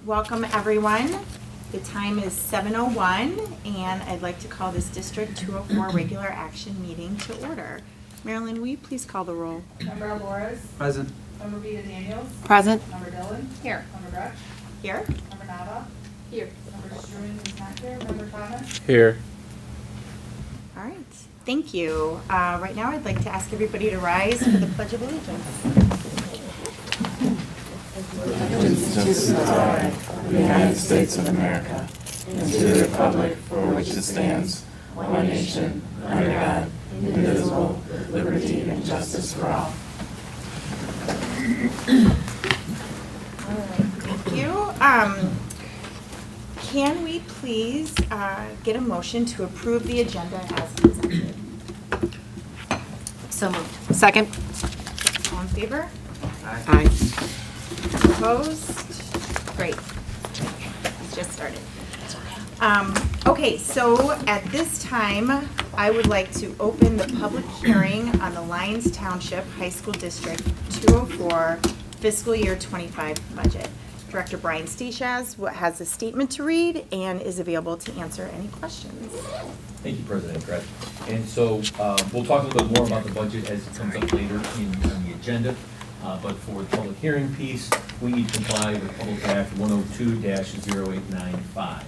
Welcome everyone. The time is 7:01 and I'd like to call this District 204 regular action meeting to order. Marilyn, will you please call the roll? Member Alvarez? Present. Member Vita Daniels? Present. Member Dillon? Here. Member Gretsch? Here. Member Nava? Here. Member Struan is not here. Member Thomas? Here. All right. Thank you. Right now I'd like to ask everybody to rise for the Pledge of Allegiance. Allegiance to the flag of the United States of America and to the republic for which it stands, one nation, under God, indivisible, with liberty and justice for all. Thank you. Can we please get a motion to approve the agenda as presented? So moved. Second. All in favor? Aye. Opposed? Great. Just started. Okay, so at this time, I would like to open the public hearing on the Lyons Township High School District 204 fiscal year 25 budget. Director Brian Stachaz has a statement to read and is available to answer any questions. Thank you, President Gretsch. And so we'll talk a little bit more about the budget as it comes up later on the agenda. But for the public hearing piece, we need to comply with Public Act 102-0895.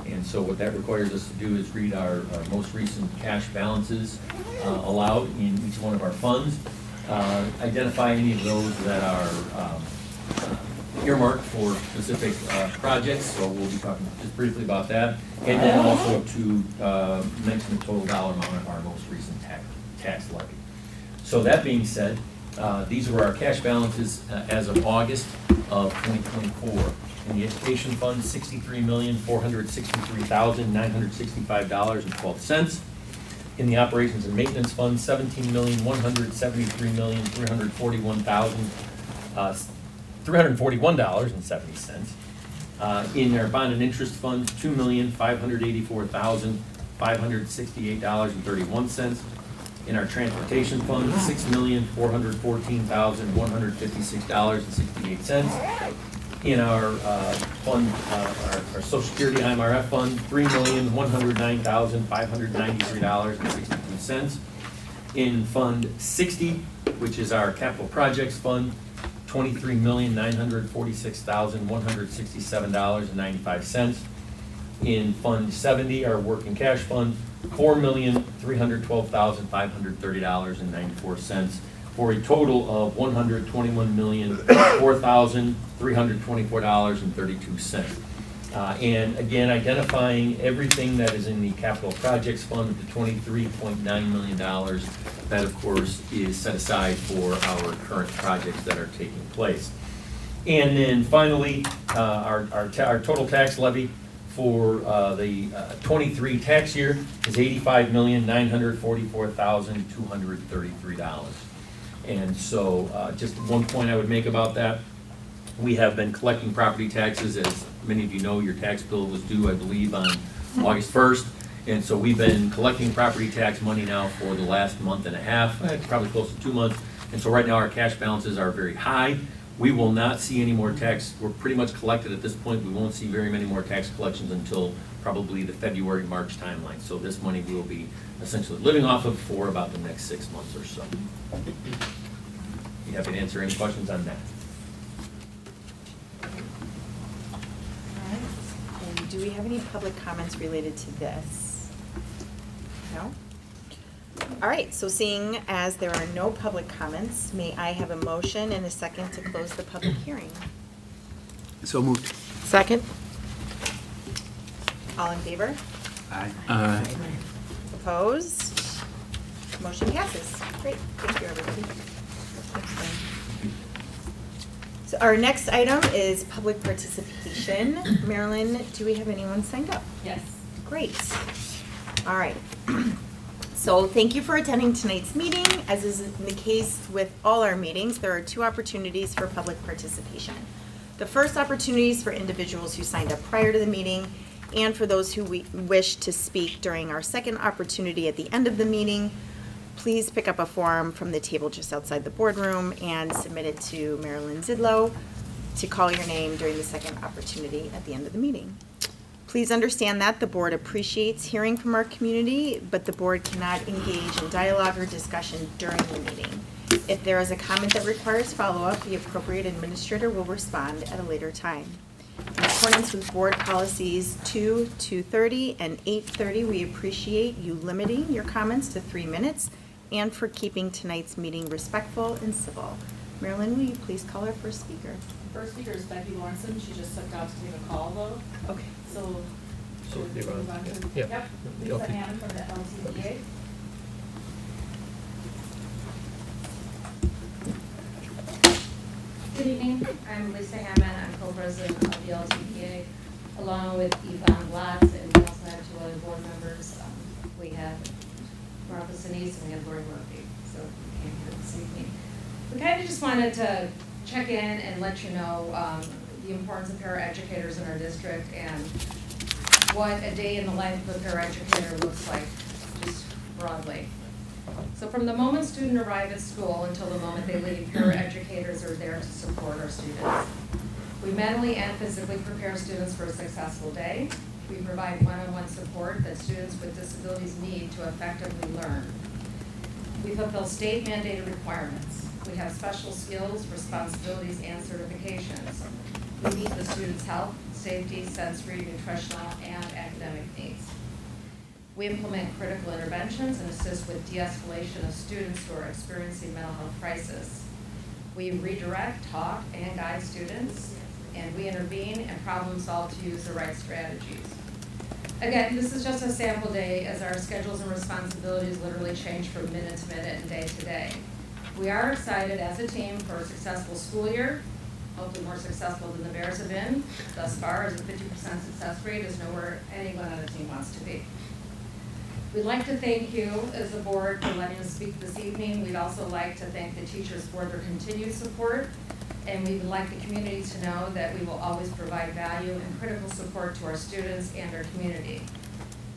And so what that requires us to do is read our most recent cash balances allowed in each one of our funds, identify any of those that are earmarked for specific projects, so we'll be talking just briefly about that, and then also to mention the total dollar amount of our most recent tax levy. So that being said, these were our cash balances as of August of 2024. In the education fund, $63,463,965.12. In the operations and maintenance fund, $17,173,341.70. In our bond and interest fund, $2,584,568.31. In our transportation fund, $6,414,156.68. In our fund, our Social Security IMRF fund, $3,109,593.62. In Fund 60, which is our capital projects fund, $23,946,167.95. In Fund 70, our working cash fund, $4,312,530.94, for a total of $121,004,324.32. And again, identifying everything that is in the capital projects fund, the $23.9 million, that of course is set aside for our current projects that are taking place. And then finally, our total tax levy for the 23 tax year is $85,944,233. And so just one point I would make about that, we have been collecting property taxes. As many of you know, your tax bill was due, I believe, on August 1st. And so we've been collecting property tax money now for the last month and a half, probably close to 2 months. And so right now our cash balances are very high. We will not see any more tax. We're pretty much collected at this point. We won't see very many more tax collections until probably the February, March timeline. So this money we will be essentially living off of for about the next 6 months or so. You happy to answer any questions on that? All right. And do we have any public comments related to this? No? All right, so seeing as there are no public comments, may I have a motion and a second to close the public hearing? So moved. Second. All in favor? Aye. Opposed? Motion passes. Great, thank you, everybody. So our next item is public participation. Marilyn, do we have anyone signed up? Yes. Great. All right. So thank you for attending tonight's meeting. As is the case with all our meetings, there are 2 opportunities for public participation. The first opportunity is for individuals who signed up prior to the meeting, and for those who wish to speak during our second opportunity at the end of the meeting. Please pick up a form from the table just outside the boardroom and submit it to Marilyn Zidlow to call your name during the second opportunity at the end of the meeting. Please understand that the board appreciates hearing from our community, but the board cannot engage in dialogue or discussion during the meeting. If there is a comment that requires follow-up, the appropriate administrator will respond at a later time. In accordance with board policies 2:30, and 8:30, we appreciate you limiting your comments to 3 minutes and for keeping tonight's meeting respectful and civil. Marilyn, will you please call our first speaker? First speaker is Becky Lawrenson. She just stepped out to take a call though. Okay. So should we move on to? Yeah. Yep. Lisa Okay. Hammond from the LTPA. Good evening, I'm Lisa Hammond, I'm co-president of the LTPA, along with Yvonne Blatz, and we also have 2 other board members. We have Martha Sinise and we have Lori Murphy, so we came here this evening. We kind of just wanted to check in and let you know the importance of paraeducators in our district and what a day in the life of a paraeducator looks like, just broadly. So from the moment students arrive at school until the moment they leave, paraeducators are there to support our students. We mentally and physically prepare students for a successful day. We provide one-on-one support that students with disabilities need to effectively learn. We fulfill state mandated requirements. We have special skills, responsibilities, and certifications. We meet the students' health, safety, sensory, nutritional, and academic needs. We implement critical interventions and assist with de-escalation of students who are experiencing mental health crisis. We redirect, talk, and guide students, and we intervene and problem solve to use the right strategies. Again, this is just a sample day as our schedules and responsibilities literally change from minute to minute and day to day. We are excited as a team for a successful school year, hopefully more successful than the Bears have been thus far, as a 50% success rate is nowhere anyone on the team wants to be. We'd like to thank you as a board for letting us speak this evening. We'd also like to thank the teachers for their continued support, and we would like the community to know that we will always provide value and critical support to our students and our community.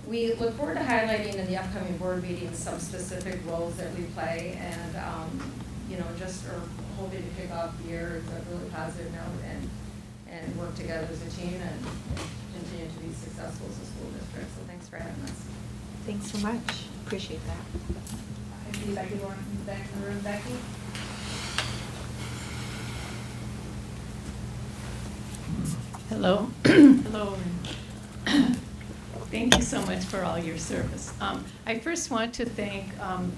We look forward to highlighting in the upcoming board meetings some specific roles that we play, and just are hoping to kick off the year with a really positive note and work together as a team and continue to be successful as a school district. So thanks for having us. Thanks so much. Appreciate that. I see Becky Lawrenson's back in the room. Becky? Hello. Hello. Thank you so much for all your service. I first want to thank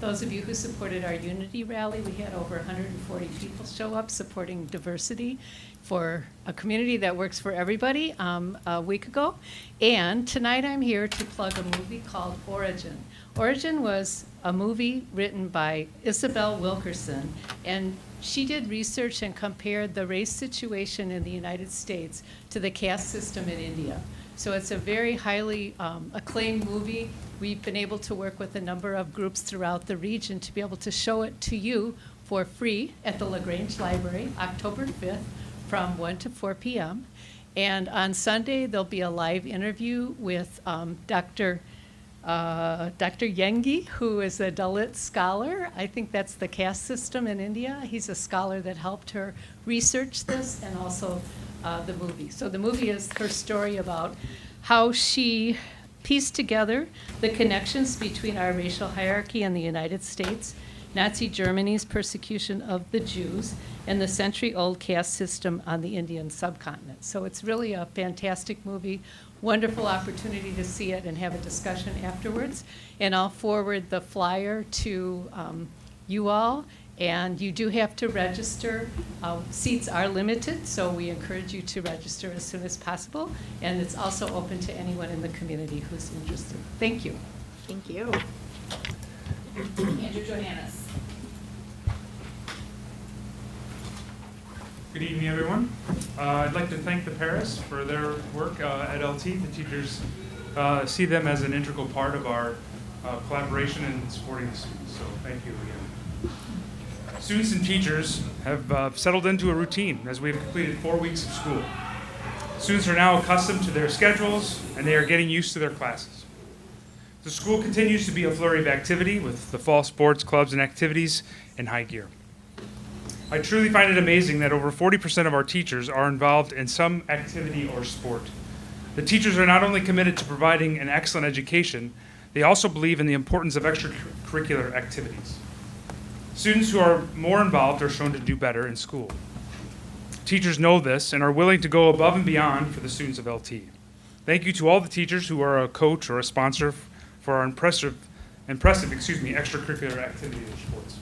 those of you who supported our Unity rally. We had over 140 people show up supporting diversity for a community that works for everybody a week ago. And tonight I'm here to plug a movie called Origin. Origin was a movie written by Isabel Wilkerson, and she did research and compared the race situation in the United States to the caste system in India. So it's a very highly acclaimed movie. We've been able to work with a number of groups throughout the region to be able to show it to you for free at the LaGrange Library, October 5th, from 1 to 4 p.m. And on Sunday, there'll be a live interview with Dr. Yengi, who is a Dalit scholar. I think that's the caste system in India. He's a scholar that helped her research this and also the movie. So the movie is her story about how she pieced together the connections between our racial hierarchy in the United States, Nazi Germany's persecution of the Jews, and the century-old caste system on the Indian subcontinent. So it's really a fantastic movie, wonderful opportunity to see it and have a discussion afterwards. And I'll forward the flyer to you all. And you do have to register. Seats are limited, so we encourage you to register as soon as possible. And it's also open to anyone in the community who's interested. Thank you. Thank you. Andrew Johannes. Good evening, everyone. I'd like to thank the Paris for their work at LT. The teachers see them as an integral part of our collaboration in supporting the students, so thank you again. Students and teachers have settled into a routine as we have completed 4 weeks of school. Students are now accustomed to their schedules, and they are getting used to their classes. The school continues to be a flurry of activity with the fall sports, clubs, and activities in high gear. I truly find it amazing that over 40% of our teachers are involved in some activity or sport. The teachers are not only committed to providing an excellent education, they also believe in the importance of extracurricular activities. Students who are more involved are shown to do better in school. Teachers know this and are willing to go above and beyond for the students of LT. Thank you to all the teachers who are a coach or a sponsor for our impressive extracurricular activities or sports.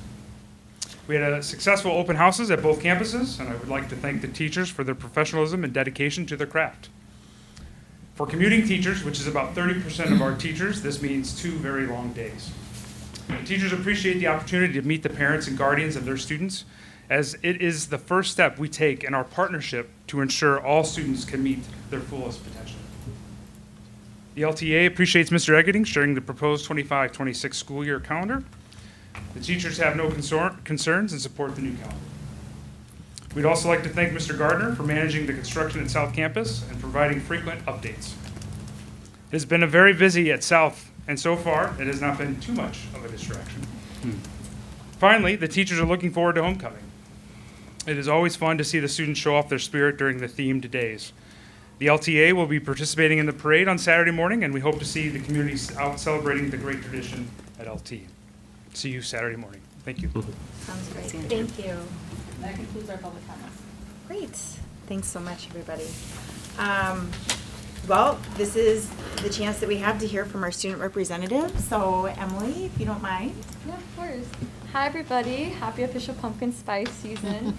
We had a successful open houses at both campuses, and I would like to thank the teachers for their professionalism and dedication to their craft. For commuting teachers, which is about 30% of our teachers, this means 2 very long days. The teachers appreciate the opportunity to meet the parents and guardians of their students, as it is the first step we take in our partnership to ensure all students can meet their fullest potential. The LTA appreciates Mr. Eggeding sharing the proposed 25-26 school year calendar. The teachers have no concerns and support the new calendar. We'd also like to thank Mr. Gardner for managing the construction at South Campus and providing frequent updates. It has been a very busy at South, and so far, it has not been too much of a distraction. Finally, the teachers are looking forward to homecoming. It is always fun to see the students show off their spirit during the themed days. The LTA will be participating in the parade on Saturday morning, and we hope to see the community out celebrating the great tradition at LT. See you Saturday morning. Thank you. Sounds great. Thank you. That concludes our public comments. Great. Thanks so much, everybody. Well, this is the chance that we have to hear from our student representative. So, Emily, if you don't mind. Yeah, of course. Hi, everybody. Happy official pumpkin spice season.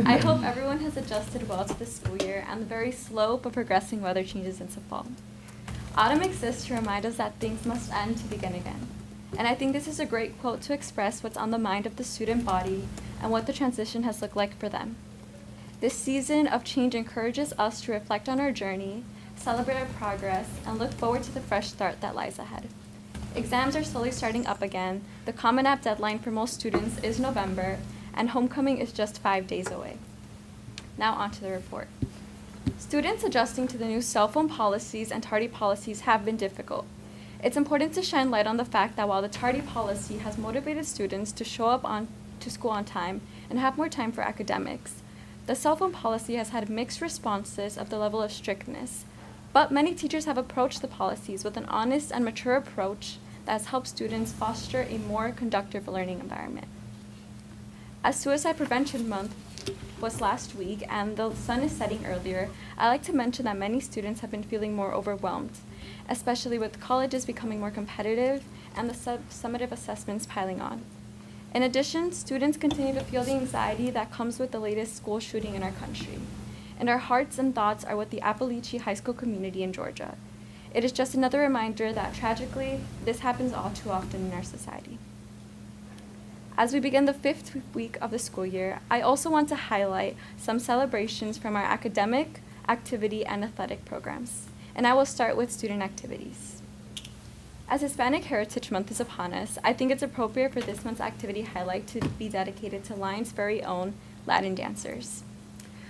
I hope everyone has adjusted well to the school year and the very slow but progressing weather changes into fall. Autumn exists to remind us that things must end to begin again. And I think this is a great quote to express what's on the mind of the student body and what the transition has looked like for them. This season of change encourages us to reflect on our journey, celebrate our progress, and look forward to the fresh start that lies ahead. Exams are slowly starting up again, the Common App deadline for most students is November, and homecoming is just 5 days away. Now on to the report. Students adjusting to the new cell phone policies and tardy policies have been difficult. It's important to shine light on the fact that while the tardy policy has motivated students to show up to school on time and have more time for academics, the cell phone policy has had mixed responses of the level of strictness. But many teachers have approached the policies with an honest and mature approach that has helped students foster a more conducive learning environment. As Suicide Prevention Month was last week and the sun is setting earlier, I like to mention that many students have been feeling more overwhelmed, especially with colleges becoming more competitive and the summative assessments piling on. In addition, students continue to feel the anxiety that comes with the latest school shooting in our country. And our hearts and thoughts are with the Appalachia High School community in Georgia. It is just another reminder that, tragically, this happens all too often in our society. As we begin the 5th week of the school year, I also want to highlight some celebrations from our academic, activity, and athletic programs. And I will start with student activities. As Hispanic Heritage Month is upon us, I think it's appropriate for this month's activity highlight to be dedicated to Lyons' very own Latin dancers.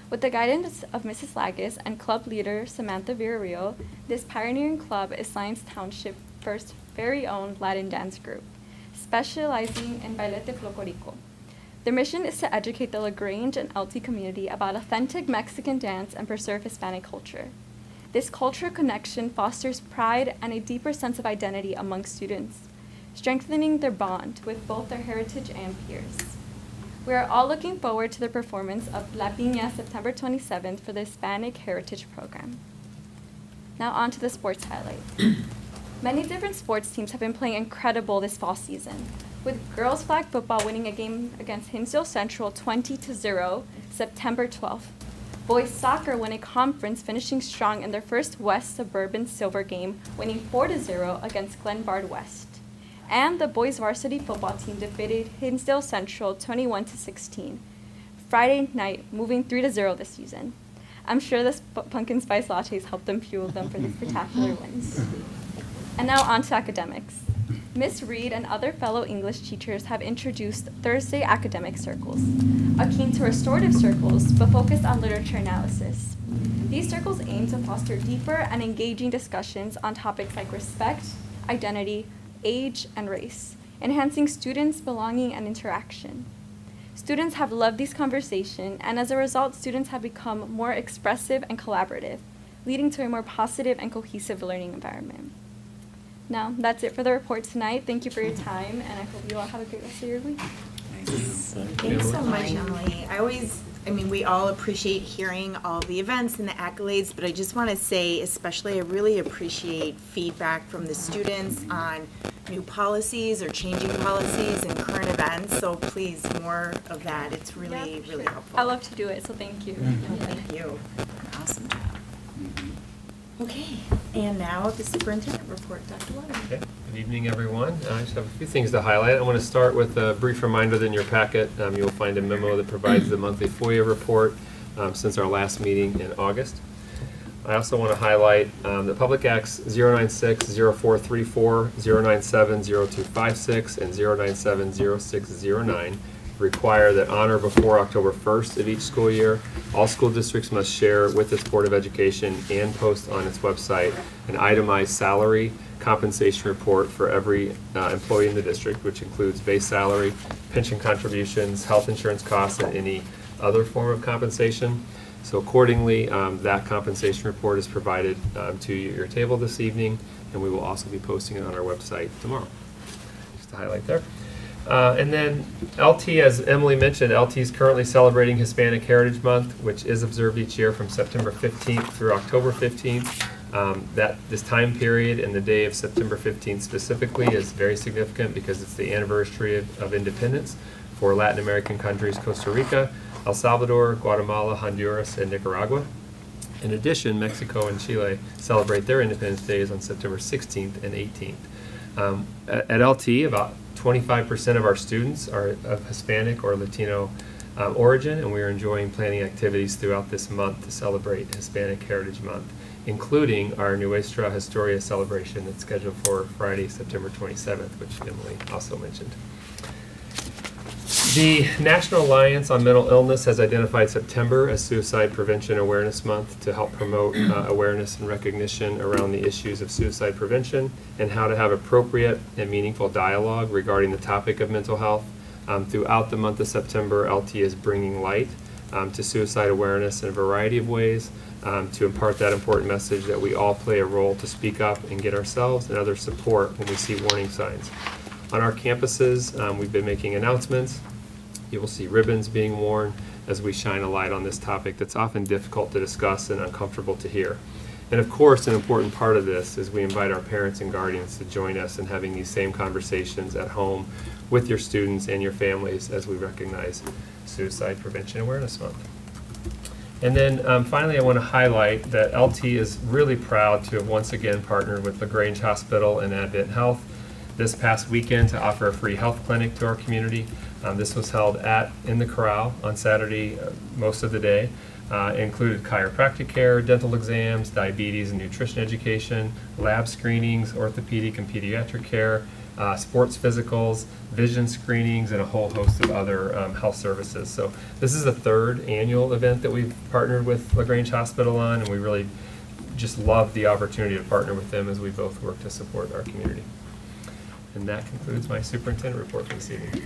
With the guidance of Mrs. Lagis and club leader Samantha Villarreal, this pioneering club is Lyons Township's first very own Latin dance group, specializing in bailete folclórico. Their mission is to educate the LaGrange and LT community about authentic Mexican dance and preserve Hispanic culture. This cultural connection fosters pride and a deeper sense of identity among students, strengthening their bond with both their heritage and peers. We are all looking forward to the performance of La Piña September 27th for the Hispanic Heritage Program. Now on to the sports highlight. Many different sports teams have been playing incredible this fall season, with girls flag football winning a game against Hinsdale Central 20-0 September 12th. Boys soccer won a conference, finishing strong in their first West Suburban Silver game, winning 4-0 against Glenbard West. And the boys varsity football team defeated Hinsdale Central 21-16. Friday night, moving 3-0 this season. I'm sure this pumpkin spice lattes helped them fuel them for these spectacular wins. And now on to academics. Miss Reed and other fellow English teachers have introduced Thursday academic circles, akin to restorative circles, but focused on literature analysis. These circles aim to foster deeper and engaging discussions on topics like respect, identity, age, and race, enhancing students' belonging and interaction. Students have loved these conversations, and as a result, students have become more expressive and collaborative, leading to a more positive and cohesive learning environment. Now, that's it for the report tonight. Thank you for your time, and I hope you all have a great rest of your week. Thanks so much, Emily. We all appreciate hearing all the events and the accolades, but I just want to say, especially, I really appreciate feedback from the students on new policies or changing policies and current events, so please, more of that. It's really, really helpful. I love to do it, so thank you. Thank you. Awesome job. Okay, and now the superintendent report, Dr. Water. Okay. Good evening, everyone. I just have a few things to highlight. I want to start with a brief reminder that in your packet, you will find a memo that provides the monthly FOIA report since our last meeting in August. I also want to highlight the Public Acts 096-0434, 097-0256, and 097-0609 require that on or before October 1st of each school year, all school districts must share with its Board of Education and post on its website an itemized salary compensation report for every employee in the district, which includes base salary, pension contributions, health insurance costs, and any other form of compensation. So accordingly, that compensation report is provided to your table this evening, and we will also be posting it on our website tomorrow. Just to highlight there. And then LT, as Emily mentioned, LT is currently celebrating Hispanic Heritage Month, which is observed each year from September 15th through October 15th. This time period and the day of September 15th specifically is very significant because it's the anniversary of independence for Latin American countries Costa Rica, El Salvador, Guatemala, Honduras, and Nicaragua. In addition, Mexico and Chile celebrate their Independence Days on September 16th and 18th. At LT, about 25% of our students are of Hispanic or Latino origin, and we are enjoying planning activities throughout this month to celebrate Hispanic Heritage Month, including our Nuestra Historia celebration that's scheduled for Friday, September 27th, which Emily also mentioned. The National Alliance on Mental Illness has identified September as Suicide Prevention Awareness Month to help promote awareness and recognition around the issues of suicide prevention and how to have appropriate and meaningful dialogue regarding the topic of mental health. Throughout the month of September, LT is bringing light to suicide awareness in a variety of ways to impart that important message that we all play a role to speak up and get ourselves and others support when we see warning signs. On our campuses, we've been making announcements. You will see ribbons being worn as we shine a light on this topic that's often difficult to discuss and uncomfortable to hear. And of course, an important part of this is we invite our parents and guardians to join us in having these same conversations at home with your students and your families as we recognize Suicide Prevention Awareness Month. And then finally, I want to highlight that LT is really proud to have once again partnered with LaGrange Hospital and Advent Health this past weekend to offer a free health clinic to our community. This was held in the Corral on Saturday most of the day. It included chiropractic care, dental exams, diabetes and nutrition education, lab screenings, orthopedic and pediatric care, sports physicals, vision screenings, and a whole host of other health services. So this is the third annual event that we've partnered with LaGrange Hospital on, and we really just love the opportunity to partner with them as we both work to support our community. And that concludes my superintendent report for this evening.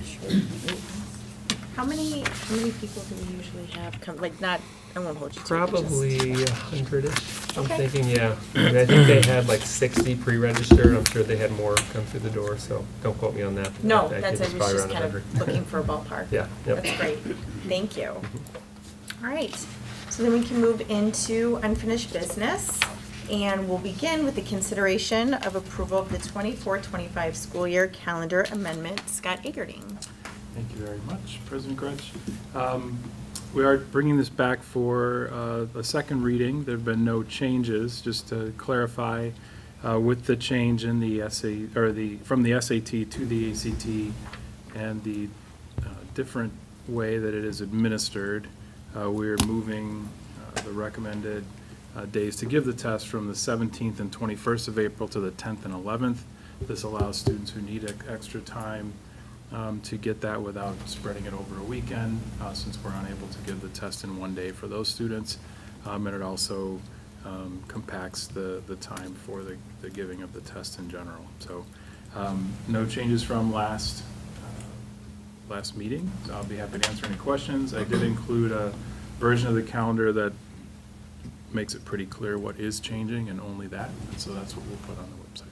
How many people do we usually have come, I won't hold you to it. Probably 100-ish, I'm Okay. thinking, yeah. I think they had like 60 pre-registered. I'm sure they had more come through the door, so don't quote me on that. No, I think I it's was probably just around kind 100. of looking for a ballpark. Yeah, yep. That's great. Thank you. All right, so then we can move into unfinished business. And we'll begin with the consideration of approval of the 24-25 school year calendar amendment. Scott Agerding. Thank you very much, President Gretsch. We are bringing this back for a second reading. There have been no changes. Just to clarify, with the change in the from the SAT to the ACT and the different way that it is administered, we're moving the recommended days to give the test from the 17th and 21st of April to the 10th and 11th. This allows students who need extra time to get that without spreading it over a weekend, since we're unable to give the test in one day for those students. And it also compacts the time for the giving of the test in general. So no changes from last last meeting. So I'll be happy to answer any questions. I did include a version of the calendar that makes it pretty clear what is changing and only that. And so that's what we'll put on the website.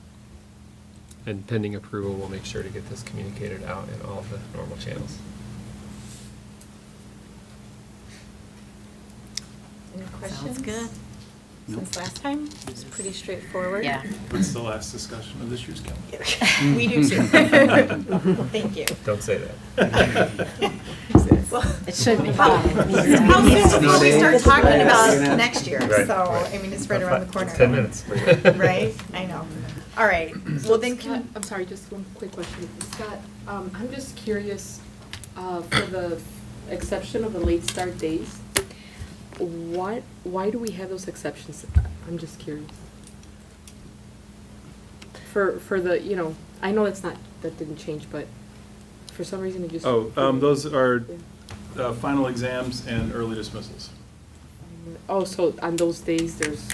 And pending approval, we'll make sure to get this communicated out in all the normal channels. Any questions? Sounds good. Since last time, it's pretty straightforward. Yeah. What's the last discussion of this year's calendar? We do too. Thank you. Don't say that. Well, It should be. how soon before we start talking about next year? Right. So, I mean, it's right around the corner. 10 minutes. Right? I know. All right. Well, then Scott, I'm sorry, just one quick question. Scott, I'm just curious, for the exception of the late start days, why do we have those exceptions? I'm just curious. For the, I know that didn't change, but for some reason it just. Those are final exams and early dismissals. Oh, so on those days, there's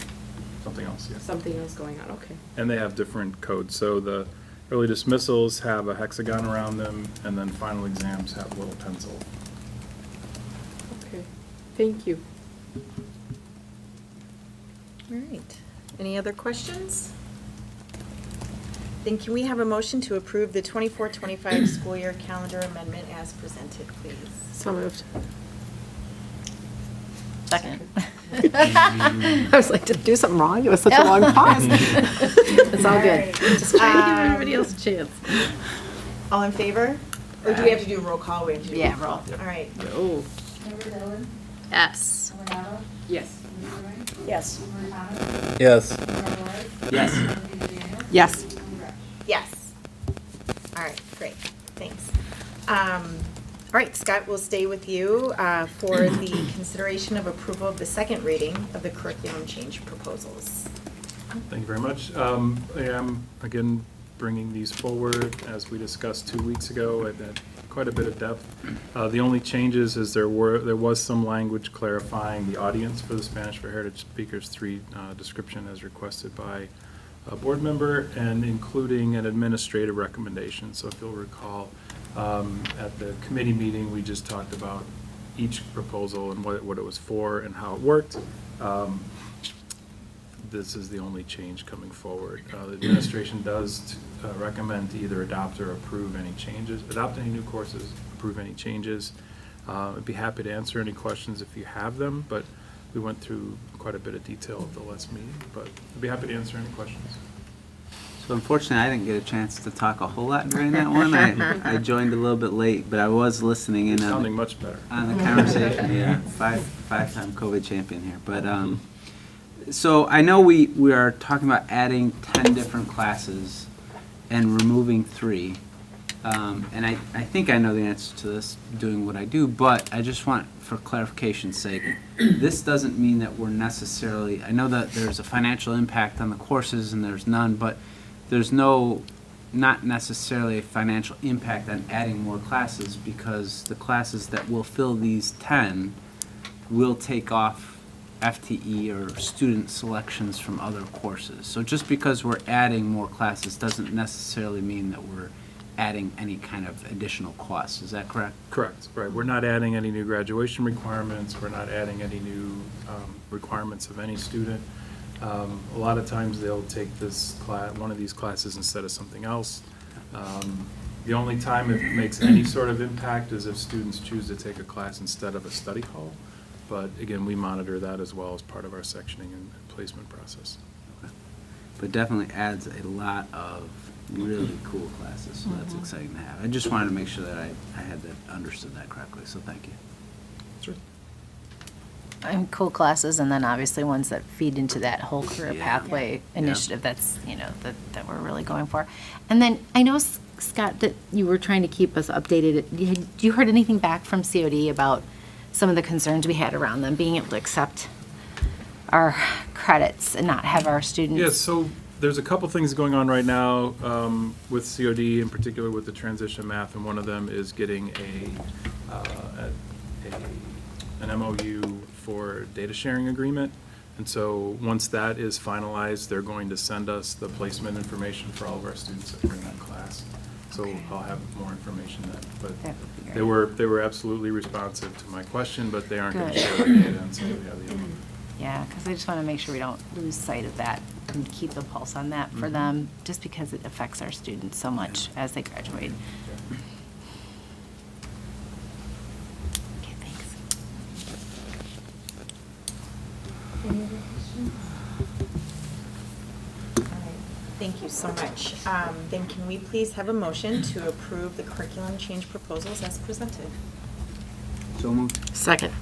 Something else, yeah. something else going on, okay. And they have different codes. So the early dismissals have a hexagon around them, and then final exams have a little pencil. Okay, thank you. All right. Any other questions? Then can we have a motion to approve the 24-25 school year calendar amendment as presented, please? So moved. Second. I was like, did I do something wrong? It was such a long pause. It's all good. Just trying to give everybody else a chance. All in favor? Or do we have to do a roll call? We have to do Yeah, roll. All right. Oh. Member Dillon? Yes. Member Dowd? Yes. Member Wright? Yes. Member Thomas? Yes. Member Lloyd? Yes. Member DeDaniel? Yes. Member Rich? Yes. All right, great, thanks. All right, Scott, we'll stay with you for the consideration of approval of the second reading of the curriculum change proposals. Thank you very much. I am, again, bringing these forward as we discussed 2 weeks ago at quite a bit of depth. The only changes is there was some language clarifying the audience for the Spanish for Heritage Speakers 3 description as requested by a board member, and including an administrative recommendation. So if you'll recall, at the committee meeting, we just talked about each proposal and what it was for and how it worked. This is the only change coming forward. The administration does recommend to either adopt or approve any changes, adopt any new courses, approve any changes. I'd be happy to answer any questions if you have them, but we went through quite a bit of detail at the last meeting, but I'd be happy to answer any questions. So unfortunately, I didn't get a chance to talk a whole lot during that one. I joined a little bit late, but I was listening in Sounding much better. on the conversation. Yeah, five-time COVID champion here. But so I know we are talking about adding 10 different classes and removing 3. And I think I know the answer to this, doing what I do, but I just want, for clarification's sake, this doesn't mean that we're necessarily, I know that there's a financial impact on the courses and there's none, but there's not necessarily a financial impact on adding more classes, because the classes that will fill these 10 will take off FTE or student selections from other courses. So just because we're adding more classes doesn't necessarily mean that we're adding any kind of additional costs. Is that correct? Correct, right. We're not adding any new graduation requirements. We're not adding any new requirements of any student. A lot of times they'll take this class, one of these classes instead of something else. The only time it makes any sort of impact is if students choose to take a class instead of a study hall. But again, we monitor that as well as part of our sectioning and placement process. Okay. But definitely adds a lot of really cool classes, so that's exciting to have. I just wanted to make sure that I had that, understood that correctly, so thank you. Sure. Cool classes, and then obviously ones that feed into that whole career Yeah. pathway initiative that's, that we're really going for. And then I know, Scott, that you were trying to keep us updated. You heard anything back from COD about some of the concerns we had around them being able to accept our credits and not have our students? Yeah, so there's a couple things going on right now with COD, in particular with the transition math, and one of them is getting an MOU for data sharing agreement. And so once that is finalized, they're going to send us the placement information for all of our students that are in that class. so I'll have more information then. But That would be they great. were absolutely responsive to my question, but they aren't going to Good. share the data until we have the other. Yeah, because I just want to make sure we don't lose sight of that and keep the pulse on that for them, just because it affects our students so much as they graduate. Okay, thanks. Any other questions? All right, thank you so much. Then can we please have a motion to approve the curriculum change proposals as presented? So moved. Second.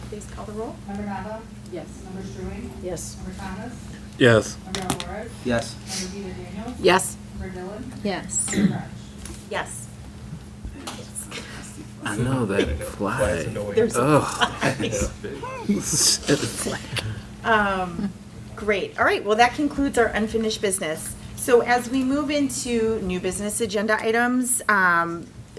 Please call the roll. Member Nava? Yes. Member Struey? Yes. Member Thomas? Yes. Member Alvarez? Yes. Member Gina Daniels? Yes. Member Dillon? Yes. Member Gretsch? Yes. I know that fly. There's a Oh. Great. All right. Well, that concludes our unfinished business. So as we move into new business agenda items,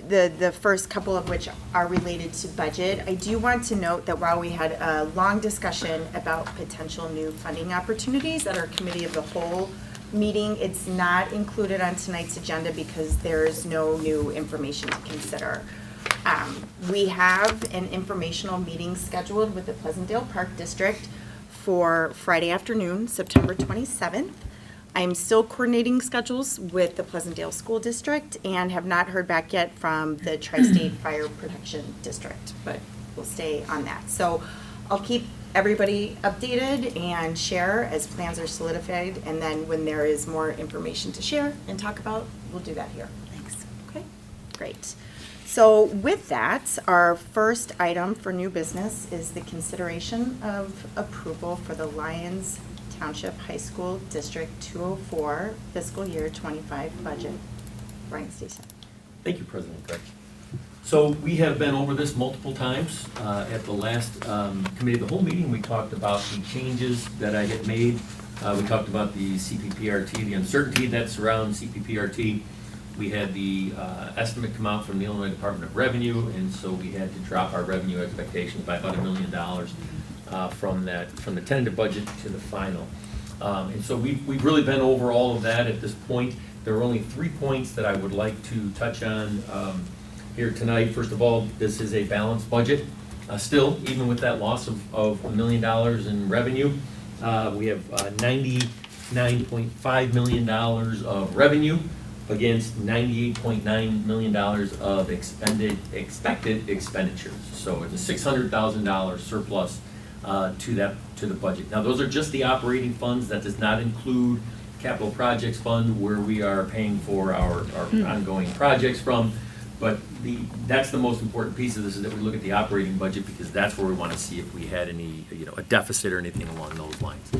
the first couple of which are related to budget, I do want to note that while we had a long discussion about potential new funding opportunities at our committee of the whole meeting, it's not included on tonight's agenda because there's no new information to consider. We have an informational meeting scheduled with the Pleasantdale Park District for Friday afternoon, September 27th. I'm still coordinating schedules with the Pleasantdale School District and have not heard back yet from the Tri-State Fire Protection District, but we'll stay on that. So I'll keep everybody updated and share as plans are solidified, and then when there is more information to share and talk about, we'll do that here. Thanks. Okay, great. So with that, our first item for new business is the consideration of approval for the Lyons Township High School District 204 fiscal year 25 budget. Brian Stason. Thank you, President Gretsch. So we have been over this multiple times. At the last committee of the whole meeting, we talked about the changes that I had made. We talked about the CPPRT, the uncertainty that surrounds CPPRT. We had the estimate come out from the Illinois Department of Revenue, and so we had to drop our revenue expectations by about $1 million from the tentative budget to the final. And so we've really been over all of that at this point. There are only 3 points that I would like to touch on here tonight. First of all, this is a balanced budget. Still, even with that loss of $1 million in revenue, we have $99.5 million of revenue against $98.9 million of expected expenditures. So it's a $600,000 surplus to the budget. Now, those are just the operating funds. That does not include capital projects fund, where we are paying for our ongoing projects from. But that's the most important piece of this, is that we look at the operating budget, because that's where we want to see if we had any, a deficit or anything along those lines.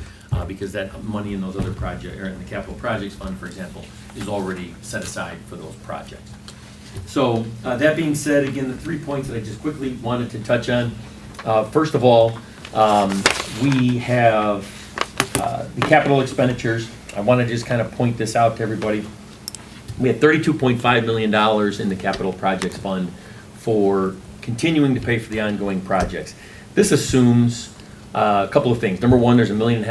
Because that money in those other projects, or in the capital projects fund, for example, is already set aside for those projects. So that being said, again, the 3 points that I just quickly wanted to touch on. First of all, we have the capital expenditures. I want to just kind of point this out to everybody. We had $32.5 million in the capital projects fund for continuing to pay for the ongoing projects. This assumes a couple of things. Number one, there's $1.5 million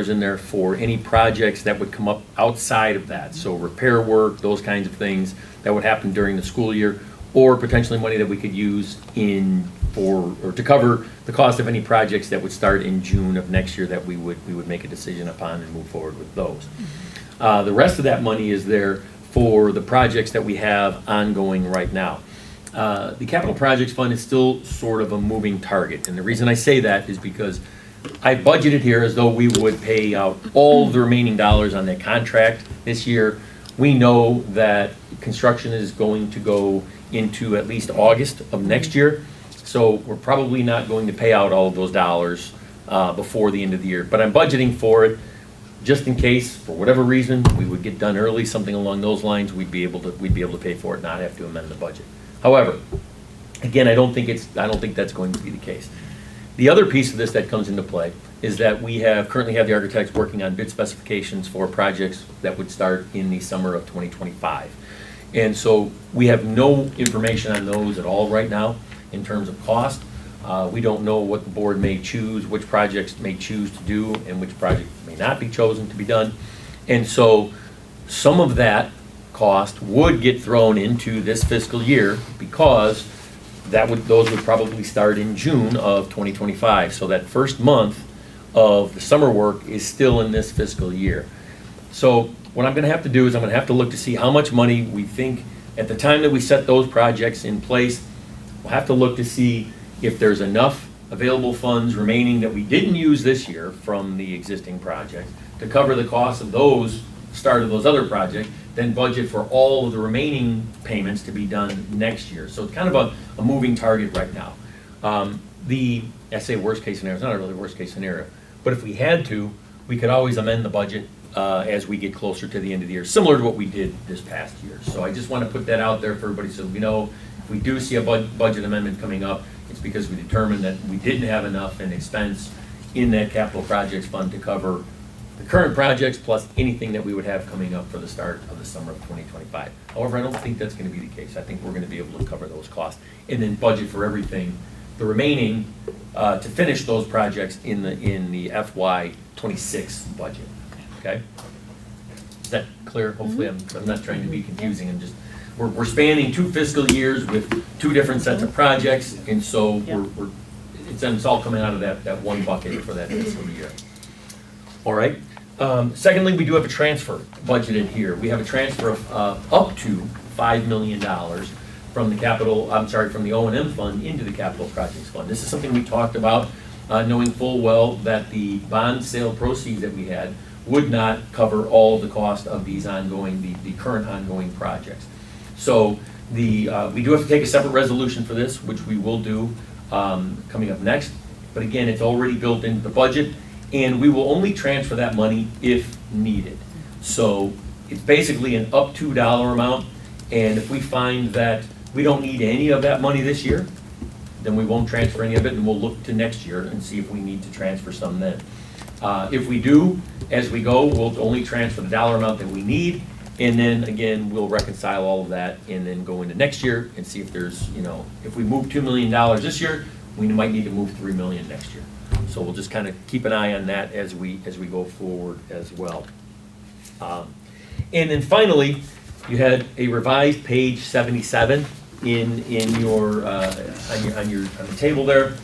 in there for any projects that would come up outside of that. So repair work, those kinds of things that would happen during the school year, or potentially money that we could use to cover the cost of any projects that would start in June of next year that we would make a decision upon and move forward with those. The rest of that money is there for the projects that we have ongoing right now. The capital projects fund is still sort of a moving target, and the reason I say that is because I budgeted here as though we would pay out all the remaining dollars on that contract this year. We know that construction is going to go into at least August of next year, so we're probably not going to pay out all of those dollars before the end of the year. But I'm budgeting for it just in case, for whatever reason, we would get done early, something along those lines. We'd be able to pay for it, not have to amend the budget. However, again, I don't think that's going to be the case. The other piece of this that comes into play is that we currently have the architects working on bid specifications for projects that would start in the summer of 2025. And so we have no information on those at all right now in terms of cost. We don't know what the board may choose, which projects may choose to do, and which projects may not be chosen to be done. And so some of that cost would get thrown into this fiscal year because those would probably start in June of 2025. So that first month of the summer work is still in this fiscal year. So what I'm gonna have to do is I'm gonna have to look to see how much money we think, at the time that we set those projects in place, we'll have to look to see if there's enough available funds remaining that we didn't use this year from the existing project to cover the cost of those, start of those other projects, then budget for all of the remaining payments to be done next year. So it's kind of a moving target right now. I say worst case scenario, it's not a really worst case scenario, but if we had to, we could always amend the budget as we get closer to the end of the year, similar to what we did this past year. So I just want to put that out there for everybody so we know if we do see a budget amendment coming up, it's because we determined that we didn't have enough in expense in that capital projects fund to cover the current projects plus anything that we would have coming up for the start of the summer of 2025. However, I don't think that's going to be the case. I think we're going to be able to cover those costs and then budget for everything, the remaining, to finish those projects in the FY '26 budget. Okay? Is that clear? Hopefully, I'm not trying to be confusing. I'm just, we're spanning 2 fiscal years with 2 different sets of projects, and so it's all coming out of that one bucket for that fiscal year. All right. Secondly, we do have a transfer budgeted here. We have a transfer of up to $5 million from the O&M fund into the capital projects fund. This is something we talked about, knowing full well that the bond sale proceeds that we had would not cover all the cost of these the current ongoing projects. So we do have to take a separate resolution for this, which we will do coming up next. But again, it's already built into the budget, and we will only transfer that money if needed. So it's basically an up to dollar amount, and if we find that we don't need any of that money this year, then we won't transfer any of it, and we'll look to next year and see if we need to transfer some then. If we do, as we go, we'll only transfer the dollar amount that we need, and then again, we'll reconcile all of that and then go into next year and see if there's, if we move $2 million this year, we might need to move $3 million next year. So we'll just kind of keep an eye on that as we go forward as well. And then finally, you had a revised page 77 in your on the table there.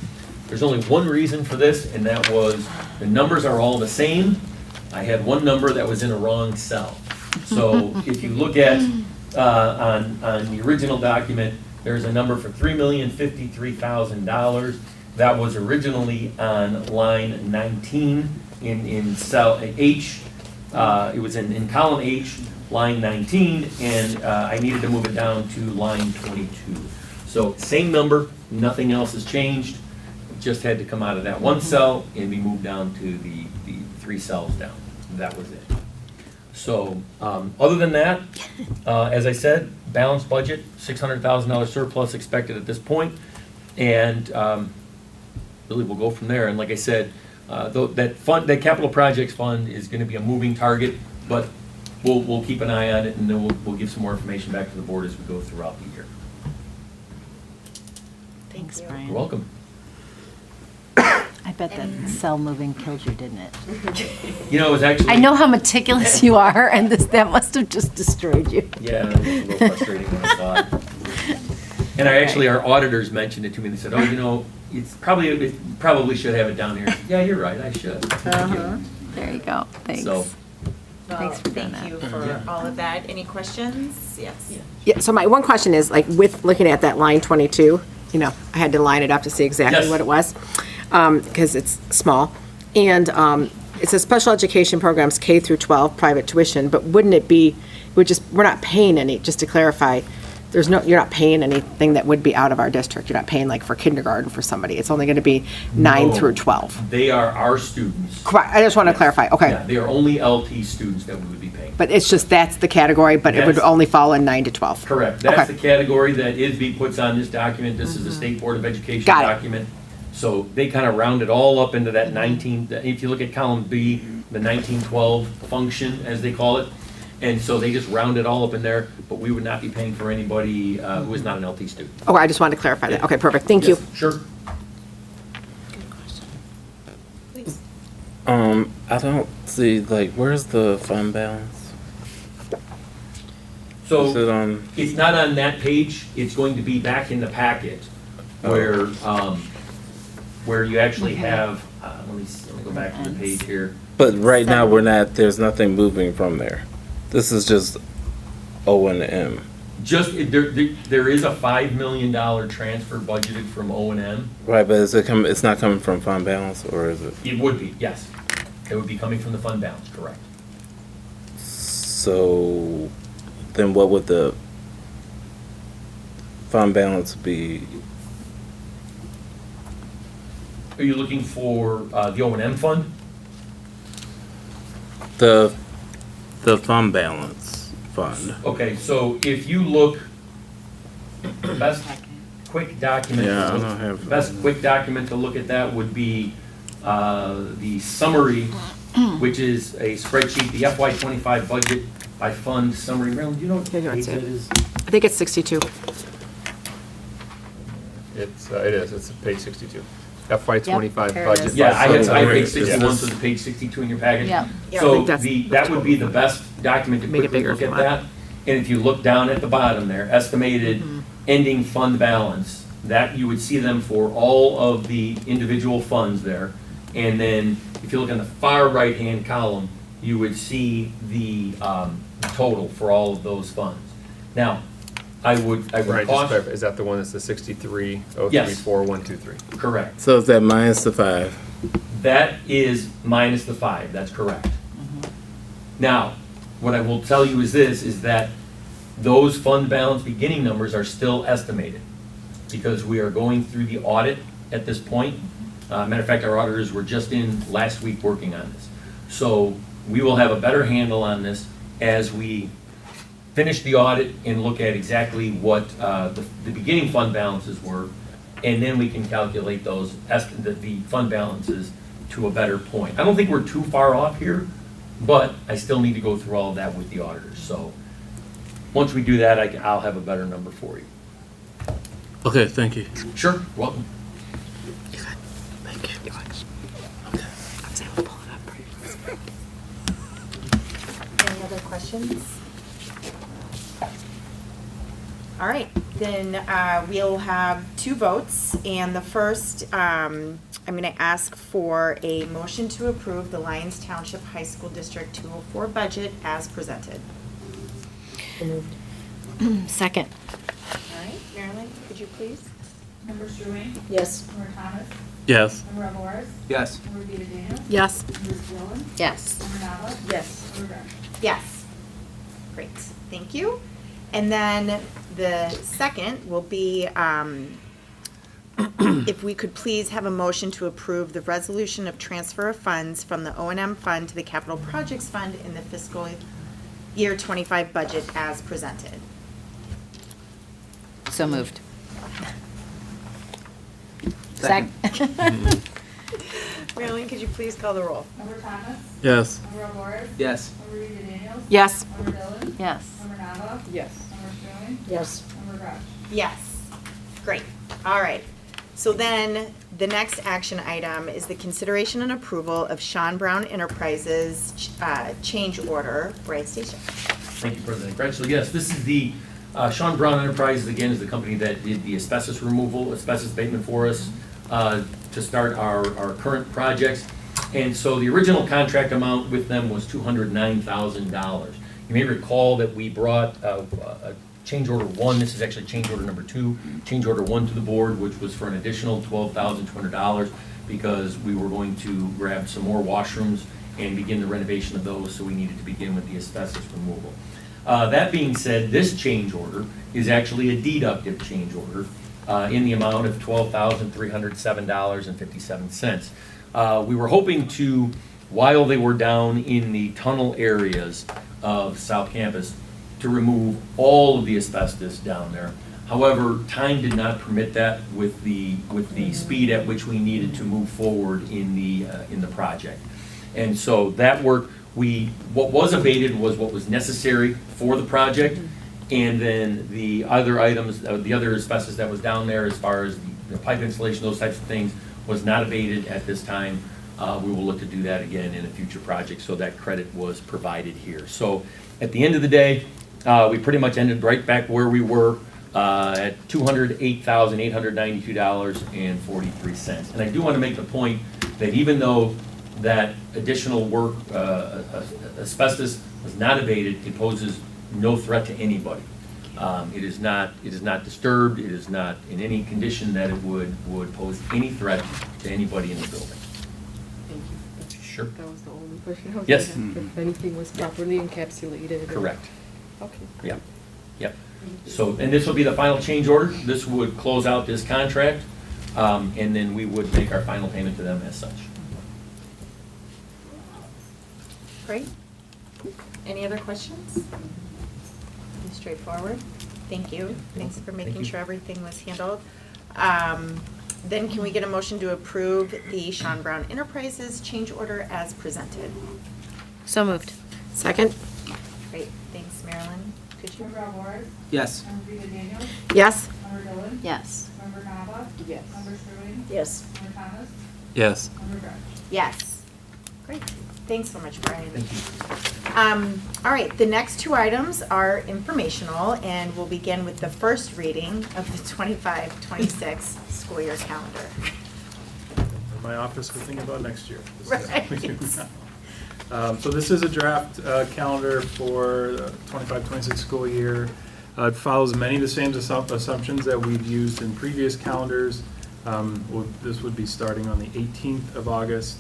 There's only one reason for this, and that was the numbers are all the same. I had one number that was in a wrong cell. So if you look at on the original document, there's a number for $3,053,000. That was originally on line 19 in cell H. It was in column H, line 19, and I needed to move it down to line 22. So same number, nothing else has changed. It just had to come out of that one cell and be moved down to the 3 cells down. That was it. So other than that, as I said, balanced budget, $600,000 surplus expected at this point, and really we'll go from there. And like I said, that capital projects fund is going to be a moving target, but we'll keep an eye on it, and then we'll give some more information back to the board as we go throughout the year. Thanks, Brian. You're welcome. I bet that cell moving killed you, didn't it? It was actually. I know how meticulous you are, and that must have just destroyed you. Yeah, it was a little frustrating when I saw it. And our auditors mentioned it to me. They said, it probably should have it down here. Yeah, you're right, I should. Thank you. There you go. Thanks. So, Thanks for doing Thank you that. for all of that. Any questions? Yes. Yeah, so my one question is, with looking at that line 22, I had to line it up to see exactly Yes. what it was, because it's small. And it says special education programs K through 12, private tuition, but wouldn't it be, we're not paying any, just to clarify, you're not paying anything that would be out of our district. You're not paying for kindergarten for somebody. It's only going to be 9 No. through 12. they are our students. Correct, I just want to clarify, okay. Yeah, they are only LT students that we would be paying. But it's just, that's the category, but it would Yes. only fall in 9 to 12. Correct. That's Okay. the category that ISB puts on this document. This is the State Board of Education Got it. document. So they kind of round it all up into that 19, if you look at column B, the 1912 function, as they call it. And so they just round it all up in there, but we would not be paying for anybody who is not an LT student. Oh, I just wanted to clarify that. Okay, perfect, thank you. Yes, sure. Please. I don't see, where's the fund balance? So Is it on? it's not on that page, it's going to be back in the packet where you actually have, let me go back to the page here. But right now, there's nothing moving from there. This is just O&M. Just, there is a $5 million transfer budgeted from O&M. Right, but it's not coming from fund balance, or is it? It would be, yes. It would be coming from the fund balance, correct. So then what would the fund balance be? Are you looking for the O&M fund? The fund balance fund. Okay, so if you look, the best quick document, Yeah, I don't have- best quick document to look at that would be the summary, which is a spreadsheet, the FY25 budget by fund summary. Marilyn, do you know what Yeah, page that's that it. is? I think it's 62. It's page 62. FY25 there it budget. is. Yeah, I have summary. page 61, so it's page 62 in your package. Yeah. Yeah, I So think that's that would be the best document to Make it quickly bigger look if at you that. And if you look down at the bottom there, estimated ending fund balance, that you would see them for all of the individual funds there. And then if you look in the far right-hand column, you would see the total for all of those funds. Now, I would Right, just caution, clarify, is that the one that's the 63,034,123? correct. So is that minus the 5? That is minus the 5, that's correct. Now, what I will tell you is this, is that those fund balance beginning numbers are still estimated because we are going through the audit at this point. Matter of fact, our auditors were just in last week working on this. So we will have a better handle on this as we finish the audit and look at exactly what the beginning fund balances were, and then we can calculate those, the fund balances to a better point. I don't think we're too far off here, but I still need to go through all of that with the auditors. So once we do that, I'll have a better number for you. Okay, thank you. Sure, welcome. Thank you. I was able to pull it up pretty fast. Any other questions? All right, then we'll have two votes, and the first, I'm going to ask for a motion to approve the Lyons Township High School District 204 budget as presented. Second. All right, Marilyn, could you please? Member Struing? Yes. Member Thomas? Yes. Member Morris? Yes. Member Vita Daniels? Yes. Ms. Dillon? Yes. Member Nava? Yes. Member Grant? Yes. Great, thank you. And then the second will be, if we could please have a motion to approve the resolution of transfer of funds from the O&M fund to the capital projects fund in the fiscal year 25 budget as presented. So moved. Second. Marilyn, could you please call the roll? Member Thomas? Yes. Member Morris? Yes. Member Vita Daniels? Yes. Member Dillon? Yes. Member Nava? Yes. Member Struing? Yes. Member Grant? Yes. Great. All right. So then, the next action item is the consideration and approval of Sean Brown Enterprises change order. Bryce Station. Thank you, President Gretsch. So yes, this is the, Sean Brown Enterprises, again, is the company that did the asbestos removal, asbestos abatement for us to start our current projects. And so the original contract amount with them was $209,000. You may recall that we brought a change order 1, this is actually change order number 2, change order 1 to the board, which was for an additional $12,200 because we were going to grab some more washrooms and begin the renovation of those, so we needed to begin with the asbestos removal. That being said, this change order is actually a deductive change order in the amount of $12,307.57. We were hoping to, while they were down in the tunnel areas of South Campus, to remove all of the asbestos down there. However, time did not permit that with the speed at which we needed to move forward in the project. And so that work, what was abated was what was necessary for the project, and then the other items, the other asbestos that was down there as far as the pipe installation, those types of things, was not abated at this time. We will look to do that again in a future project, so that credit was provided here. So at the end of the day, we pretty much ended right back where we were at $208,892.43. And I do want to make the point that even though that additional work, asbestos was not abated, it poses no threat to anybody. It is not disturbed, it is not in any condition that it would pose any threat to anybody in the building. Thank you. Sure. That was the only question I was Yes. gonna ask, if anything was properly encapsulated. or- Correct. Okay. Yep, yep. So, and this will be the final change order. This would close out this contract, and then we would make our final payment to them as such. Great. Any other questions? Straightforward. Thank you. Thanks for making you. sure everything was handled. Then can we get a motion to approve the Sean Brown Enterprises change order as presented? So moved. Second? Great, thanks, Marilyn. Could you? Member Alvarez? Yes. Member Rita Daniels? Yes? Member Dillon? Yes. Member Nava? Yes. Member Sterling? Yes. Member Thomas? Yes. Member Gretsch? Yes. Great. Thanks so much, Brian. Thank you. All right, the next two items are informational, and we'll begin with the first reading of the 25-26 school year calendar. In my office, we're thinking about next year. This is what we do Right. now. So this is a draft calendar for the 25-26 school year. It follows many of the same assumptions that we've used in previous calendars. This would be starting on the 18th of August,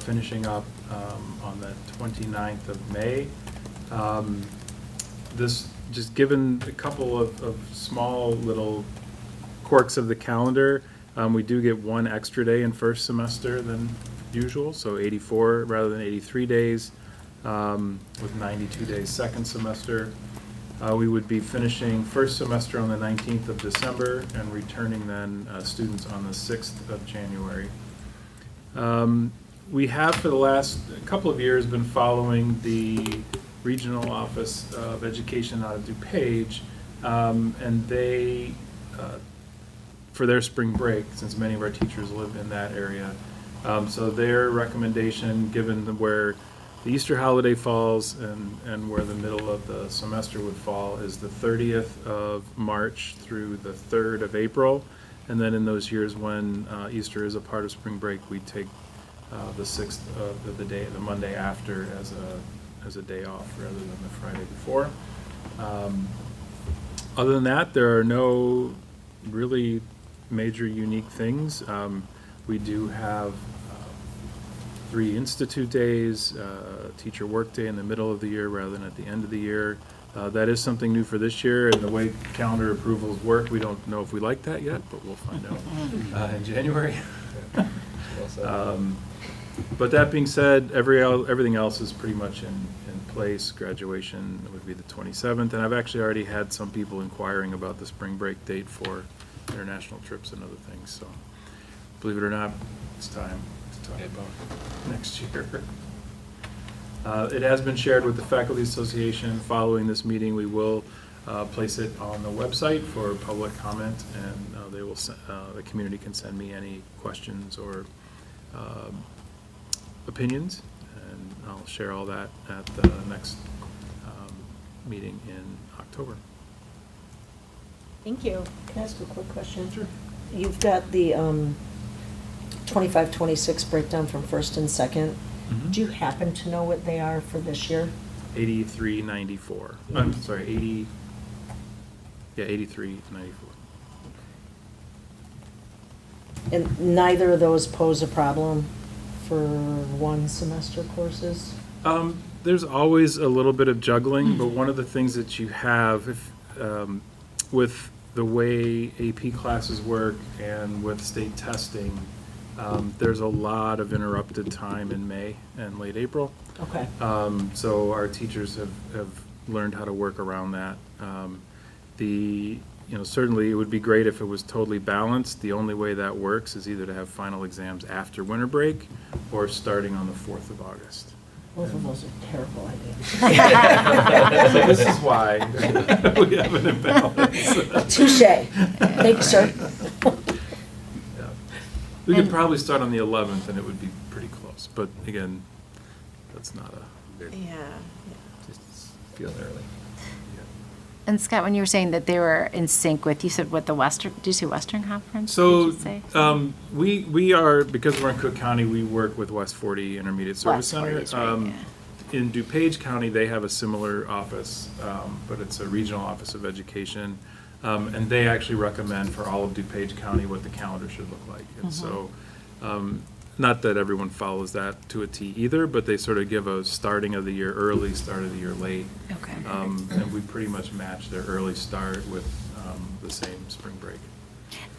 finishing up on the 29th of May. This, just given a couple of small little quirks of the calendar, we do get one extra day in first semester than usual, so 84 rather than 83 days, with 92 days second semester. We would be finishing first semester on the 19th of December and returning then students on the 6th of January. We have for the last couple of years been following the Regional Office of Education out of DuPage, and they, for their spring break, since many of our teachers live in that area, so their recommendation, given where the Easter holiday falls and where the middle of the semester would fall, is the 30th of March through the 3rd of April. And then in those years when Easter is a part of spring break, we take the 6th of the day, the Monday after, as a day off rather than the Friday before. Other than that, there are no really major unique things. We do have 3 institute days, teacher work day in the middle of the year rather than at the end of the year. That is something new for this year, and the way calendar approvals work, we don't know if we like that yet, but we'll find out in January. But that being said, everything else is pretty much in place. Graduation would be the 27th, and I've actually already had some people inquiring about the spring break date for international trips and other things, so believe it or not, it's time to talk about next year. It has been shared with the Faculty Association. Following this meeting, we will place it on the website for public comment, and they will. The community can send me any questions or opinions, and I'll share all that at the next meeting in October. Thank you. Can I ask a quick question? Sure. You've got the 25-26 breakdown from first and second. Mhm. Do you happen to know what they are for this year? 8394. I'm sorry, 80. Yeah, 8394. And neither of those pose a problem for one semester courses? There's always a little bit of juggling, but one of the things that you have, if with the way AP classes work and with state testing, there's a lot of interrupted time in May and late April. Okay. So our teachers have learned how to work around that. Certainly it would be great if it was totally balanced. The only way that works is either to have final exams after winter break or starting on the 4th of August. Both of those are terrible ideas. So this is why we have an imbalance. Touche. Thank you, sir. Yeah. We could probably start on the 11th and it would be pretty close, but again, that's not a. Yeah. Just feels early. And Scott, when you were saying that they were in sync with, you said what, the Western, did you say Western Conference? So, Did you say? we are, because we're in Cook County, we work with West 40 Intermediate Service West 40 Center. is right, yeah. In DuPage County, they have a similar office, but it's a regional office of education. And they actually recommend for all of DuPage County what the calendar should look like. And so, not that everyone follows that to a T either, but they sort of give a starting of the year early, start of the year late. Okay. And we pretty much match their early start with the same spring break.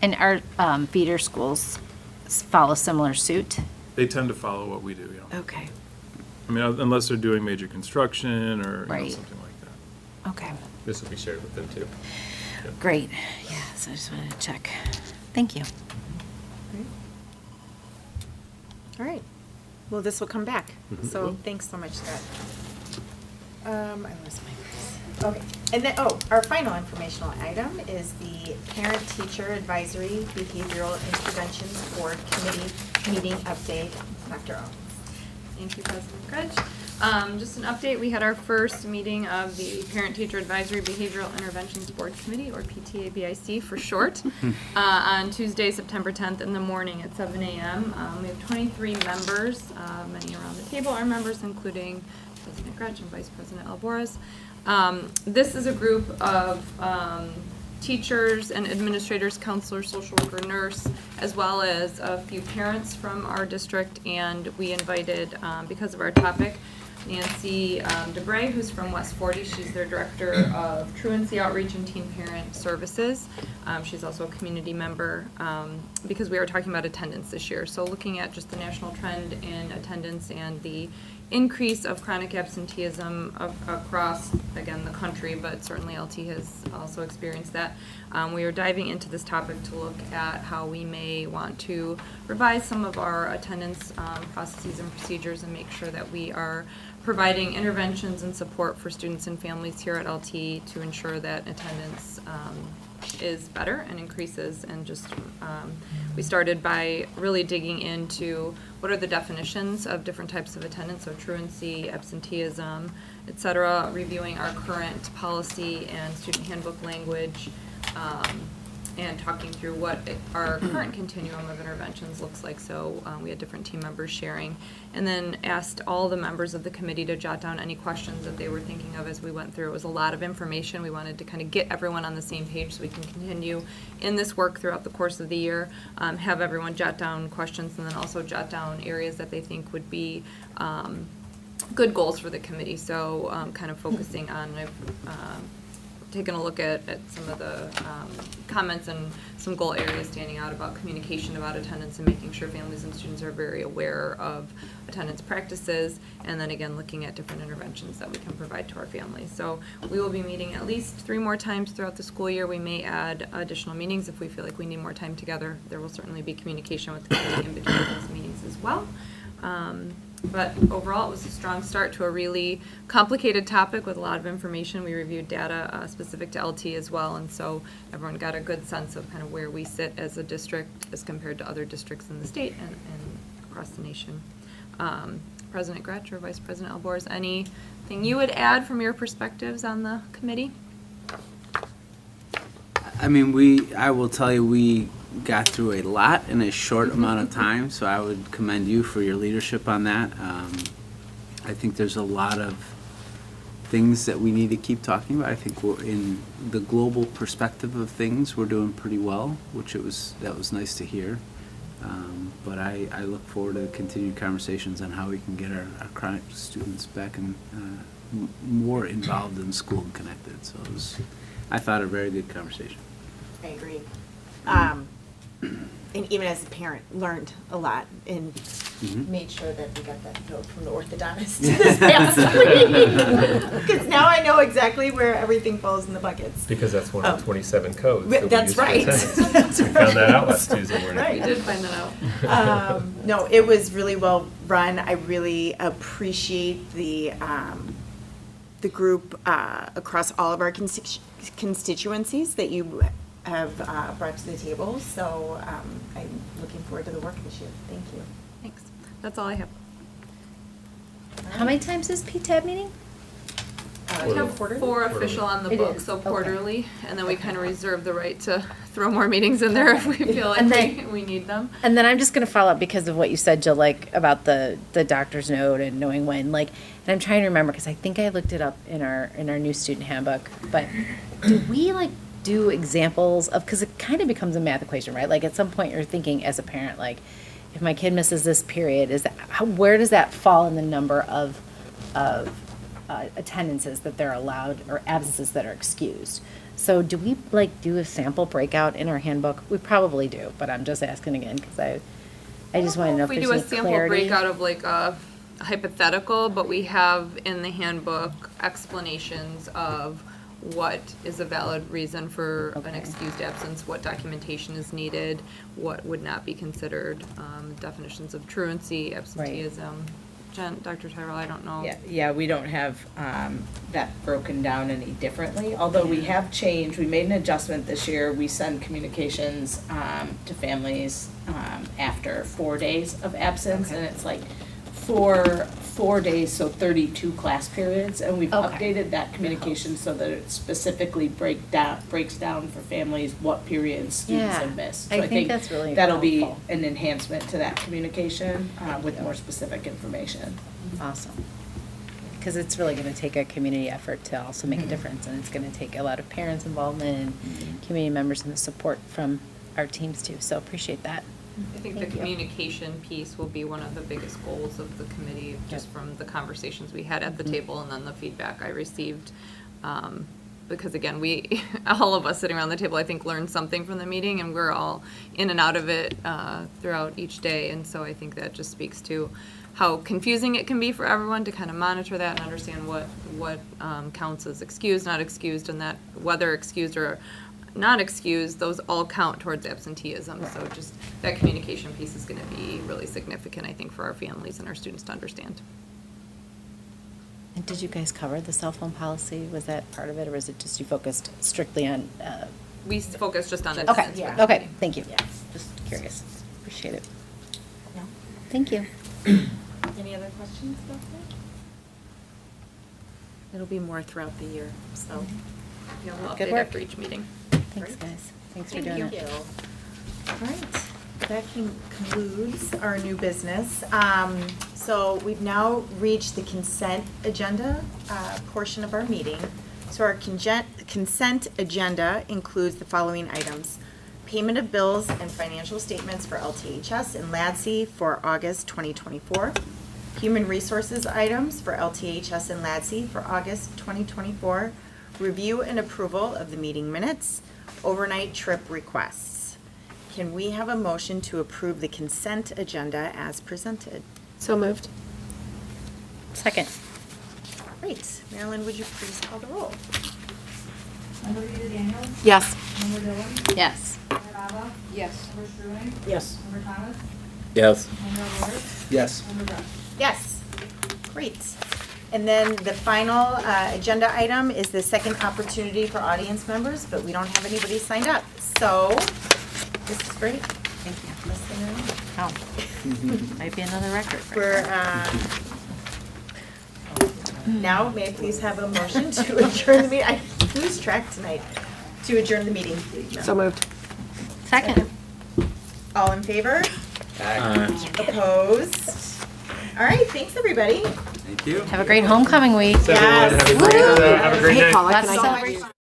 And our feeder schools follow similar suit? They tend to follow what we do, yeah. Okay. I mean, unless they're doing major construction or you know, Right. something like that. Okay. This will be shared with them too. Great. Yeah, so I just wanted to check. Thank you. All right. Well, this will come back. Mhm. So thanks so much, Scott. I lost my place. Okay. And then, our final informational item is the Parent-Teacher Advisory Behavioral Interventions Board Committee meeting update. Dr. Owens. Thank you, President Gretsch. Just an update, we had our first meeting of the Parent-Teacher Advisory Behavioral Interventions Board Committee, or PTABIC for short, on Tuesday, September 10th in the morning at 7 a.m. We have 23 members, many around the table are members, including President Gretsch and Vice President Alboras. This is a group of teachers and administrators, counselors, social worker, nurse, as well as a few parents from our district, and we invited, because of our topic, Nancy DeBray, who's from West 40. She's their Director of Truancy Outreach and Teen Parent Services. She's also a community member, because we are talking about attendance this year. So looking at just the national trend in attendance and the increase of chronic absenteeism across, again, the country, but certainly LT has also experienced that. We are diving into this topic to look at how we may want to revise some of our attendance processes and procedures and make sure that we are providing interventions and support for students and families here at LT to ensure that attendance is better and increases. And just we started by really digging into what are the definitions of different types of attendance, so truancy, absenteeism, et cetera, reviewing our current policy and student handbook language, and talking through what our current continuum of interventions looks like. So we had different team members sharing, and then asked all the members of the committee to jot down any questions that they were thinking of as we went through. It was a lot of information. We wanted to kind of get everyone on the same page so we can continue in this work throughout the course of the year, have everyone jot down questions, and then also jot down areas that they think would be good goals for the committee. So kind of focusing on taking a look at some of the comments and some goal areas standing out about communication about attendance and making sure families and students are very aware of attendance practices, and then again looking at different interventions that we can provide to our families. So we will be meeting at least 3 more times throughout the school year. We may add additional meetings if we feel like we need more time together. There will certainly be communication with the committee in between those meetings as well. But overall, it was a strong start to a really complicated topic with a lot of information. We reviewed data specific to LT as well, and so everyone got a good sense of kind of where we sit as a district as compared to other districts in the state and across the nation. President Gretsch or Vice President Alboras, anything you would add from your perspectives on the committee? I mean, I will tell you, we got through a lot in a short amount of time, so I would commend you for your leadership on that. I think there's a lot of things that we need to keep talking about. I think we're in the global perspective of things, we're doing pretty well, that was nice to hear. But I look forward to continued conversations on how we can get our chronic students back and more involved in school and connected. So it was, I thought, a very good conversation. I agree. And even as a parent, learned a lot and made sure that we got that note from the orthodontist this past week. Because now I know exactly where everything falls in the buckets. Because that's one of the 27 codes. that we That's use for right. attendance. That's We found that out last Tuesday morning. Right. We did find that out. No, it was really well run. I really appreciate the group across all of our constituencies that you have brought to the table. So I'm looking forward to the work this year. Thank you. Thanks. That's all I have. How many times is PTAB meeting? We have 4 official on the It book, is, so okay. quarterly, and then we kind of reserve the right to throw more meetings in there if we feel like And then- we need them. And then I'm just gonna follow up because of what you said, Jill, like about the doctor's note and knowing when, like, and I'm trying to remember, because I think I looked it up in our new student handbook, but do we like do examples of, because it kind of becomes a math equation, right? Like at some point you're thinking as a parent, like, if my kid misses this period, is that, where does that fall in the number of attendances that they're allowed or absences that are excused? So do we like do a sample breakout in our handbook? We probably do, but I'm just asking again because I just want to know if We there's do a any sample clarity. breakout of like a hypothetical, but we have in the handbook explanations of what is a valid reason for an Okay. excused absence, what documentation is needed, what would not be considered, definitions of truancy, absenteeism. Jen, Dr. Tyrell, I don't know. Yeah, we don't have that broken down any differently, although we have changed, we made an adjustment this year. We send communications to families after 4 days of absence, and it's like 4 days, so 32 class periods, and we've Okay. updated that communication so that it specifically breaks down for families what periods students Yeah, have missed. I So think that's really that'll be helpful. an enhancement to that communication with more specific information. Awesome. Because it's really going to take a community effort to also make a difference, and it's going to take a lot of parents' involvement and community members and the support from our teams too. So appreciate that. I think the Thank you. communication piece will be one of the biggest goals of the committee, just from the conversations we had at the table and then the feedback I received. Because again, we, all of us sitting around the table, I think learned something from the meeting, and we're all in and out of it throughout each day. And so I think that just speaks to how confusing it can be for everyone to kind of monitor that and understand what counts as excused, not excused, and that whether excused or not excused, those all count towards absenteeism. So just that communication piece is going to be really significant, I think, for our families and our students to understand. And did you guys cover the cell phone policy? Was that part of it, or was it just you focused strictly on? We focus just on Okay, attendance. yeah. for Okay, committee. thank you. Yeah. Just curious. Appreciate it. No. Thank you. Any other questions about that? It'll be more throughout the year, so. Yeah, we'll Good update work. after each meeting. Thanks, guys. Thanks for Thank doing you. it. All right, that concludes our new business. So we've now reached the consent agenda portion of our meeting. So our consent agenda includes the following items: payment of bills and financial statements for LTHS and LADSI for August 2024. Human resources items for LTHS and LADSI for August 2024. Review and approval of the meeting minutes. Overnight trip requests. Can we have a motion to approve the consent agenda as presented? So moved. Second. Great. Marilyn, would you please call the roll? Member Rita Daniels? Yes. Member Dillon? Yes. Member Baba? Yes. Member Struling? Yes. Member Thomas? Yes. Member Lewis? Yes. Member Brush? Yes. Great. And then the final agenda item is the second opportunity for audience members, but we don't have anybody signed up. So this is great. Thank you. Less than a minute. Oh. Might be another record. right We're, there. now, may I please have a motion to adjourn the meeting? I lose track tonight. To adjourn the meeting. So moved. Second. All in favor? Opposed? All right, thanks, everybody. Thank you. Have a great homecoming week. Thanks, everyone. Have a great Yes. night. Hey, Paula, Lots can of I? celebration.